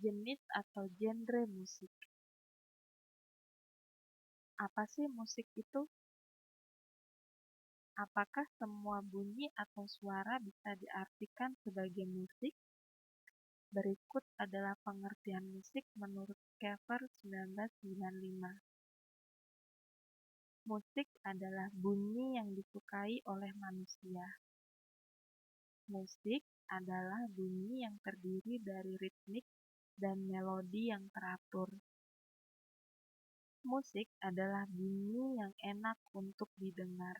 Jenis atau genre musik. Apa sih musik itu? Apakah semua bunyi atau suara bisa diartikan sebagai musik? Berikut adalah pengertian musik menurut Schaeffer 1995. Musik adalah bunyi yang disukai oleh manusia. Musik adalah bunyi yang terdiri dari ritmik dan melodi yang teratur. Musik adalah bunyi yang enak untuk didengar.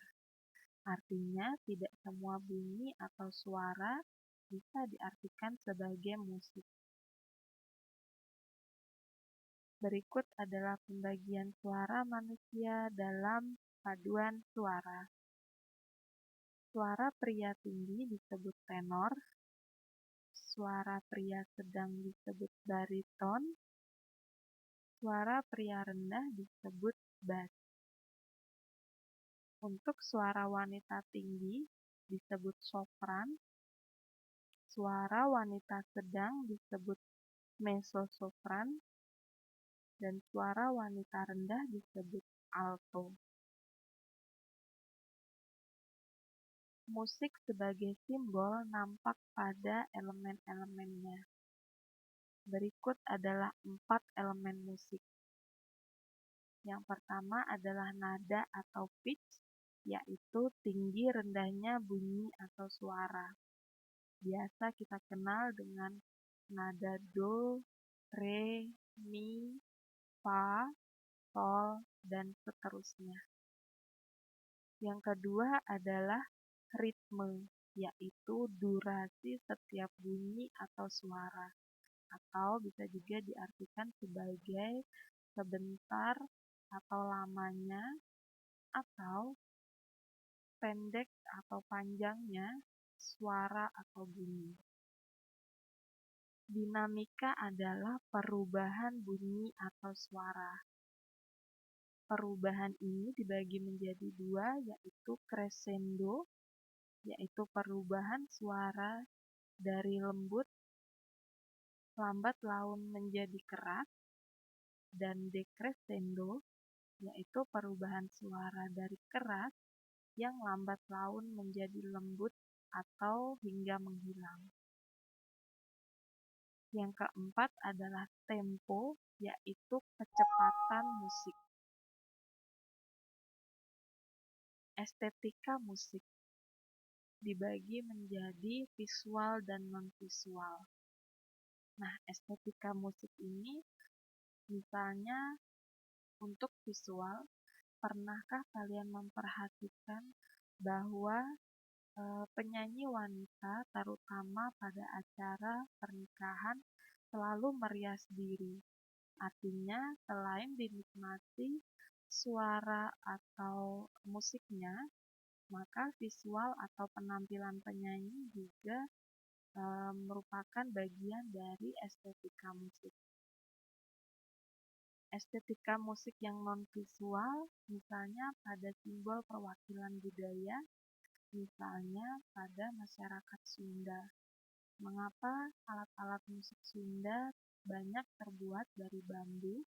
Artinya, tidak semua bunyi atau suara bisa diartikan sebagai musik. Berikut adalah pembagian suara manusia dalam paduan suara. Suara pria tinggi disebut tenor, suara pria sedang disebut bariton, suara pria rendah disebut bass. Untuk suara wanita tinggi disebut sopran, suara wanita sedang disebut mezzo-sopran, dan suara wanita rendah disebut alto. Musik sebagai simbol nampak pada elemen-elemennya. Berikut adalah 4 elemen musik. Yang pertama adalah nada atau pitch, yaitu tinggi rendahnya bunyi atau suara. Biasa kita kenal dengan nada do, re, mi, fa, sol, dan seterusnya. Yang kedua adalah ritme, yaitu durasi setiap bunyi atau suara, atau bisa juga diartikan sebagai sebentar atau lamanya, atau pendek atau panjangnya suara atau bunyi. Dinamika adalah perubahan bunyi atau suara. Perubahan ini dibagi menjadi 2, yaitu crescendo, yaitu perubahan suara dari lembut, lambat laun menjadi keras, dan decrescendo, yaitu perubahan suara dari keras yang lambat laun menjadi lembut atau hingga menghilang. Yang keempat adalah tempo, yaitu kecepatan musik. Estetika musik dibagi menjadi visual dan non-visual. Nah, estetika musik ini misalnya untuk visual, pernahkah kalian memperhatikan bahwa penyanyi wanita terutama pada acara pernikahan selalu merias diri? Artinya, selain dinikmati suara atau musiknya, maka visual atau penampilan penyanyi juga merupakan bagian dari estetika musik. Estetika musik yang non-visual, misalnya pada simbol perwakilan budaya, misalnya pada masyarakat Sunda. Mengapa alat-alat musik Sunda banyak terbuat dari bambu,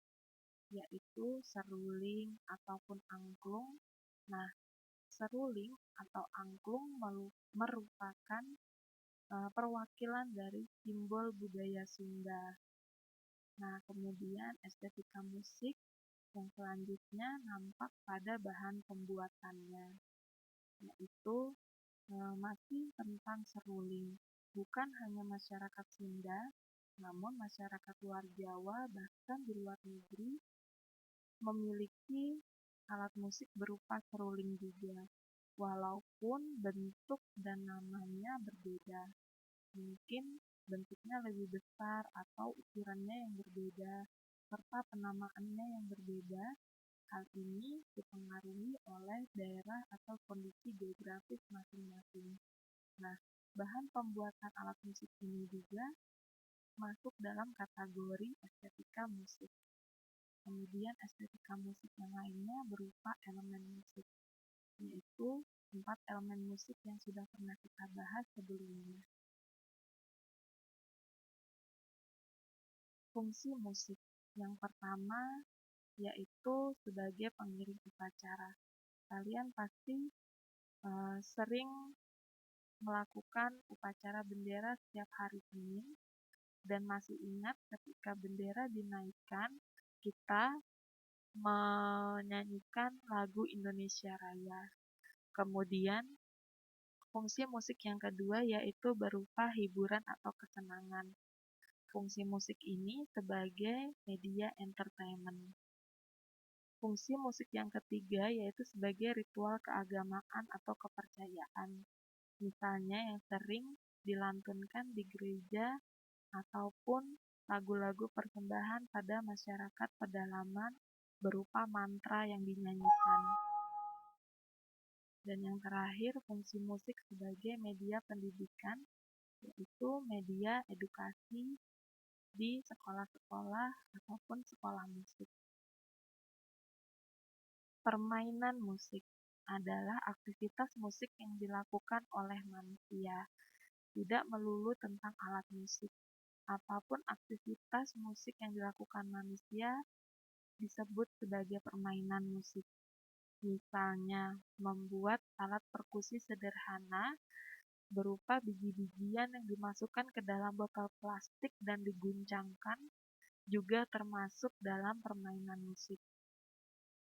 yaitu seruling ataupun angklung? Nah, seruling atau angklung merupakan perwakilan dari simbol budaya Sunda. Nah, kemudian estetika musik yang selanjutnya nampak pada bahan pembuatannya, yaitu masih tentang seruling. Bukan hanya masyarakat Sunda, namun masyarakat luar Jawa bahkan di luar negeri memiliki alat musik berupa seruling juga, walaupun bentuk dan namanya berbeda. Mungkin bentuknya lebih besar atau ukurannya yang berbeda, serta penamaannya yang berbeda. Hal ini dipengaruhi oleh daerah atau kondisi geografis masing-masing. Nah, bahan pembuatan alat musik ini juga masuk dalam kategori estetika musik. Kemudian estetika musik yang lainnya berupa elemen musik, yaitu 4 elemen musik yang sudah pernah kita bahas sebelumnya. Fungsi musik yang pertama yaitu sebagai pengiring upacara. Kalian pasti sering melakukan upacara bendera setiap hari Senin dan masih ingat ketika bendera dinaikkan, kita menyanyikan lagu Indonesia Raya. Kemudian, fungsi musik yang kedua yaitu berupa hiburan atau kesenangan. Fungsi musik ini sebagai media entertainment. Fungsi musik yang ketiga yaitu sebagai ritual keagamaan atau kepercayaan. Misalnya yang sering dilantunkan di gereja ataupun lagu-lagu persembahan pada masyarakat pedalaman berupa mantra yang dinyanyikan. Dan yang terakhir, fungsi musik sebagai media pendidikan, yaitu media edukasi di sekolah-sekolah ataupun sekolah musik. Permainan musik adalah aktivitas musik yang dilakukan oleh manusia, tidak melulu tentang alat musik. Apapun aktivitas musik yang dilakukan manusia disebut sebagai permainan musik. Misalnya, membuat alat perkusi sederhana berupa biji-bijian yang dimasukkan ke dalam botol plastik dan diguncangkan juga termasuk dalam permainan musik.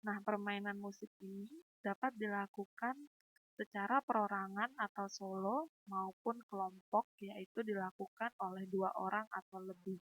Nah, permainan musik ini dapat dilakukan secara perorangan atau solo maupun kelompok, yaitu dilakukan oleh 2 orang atau lebih.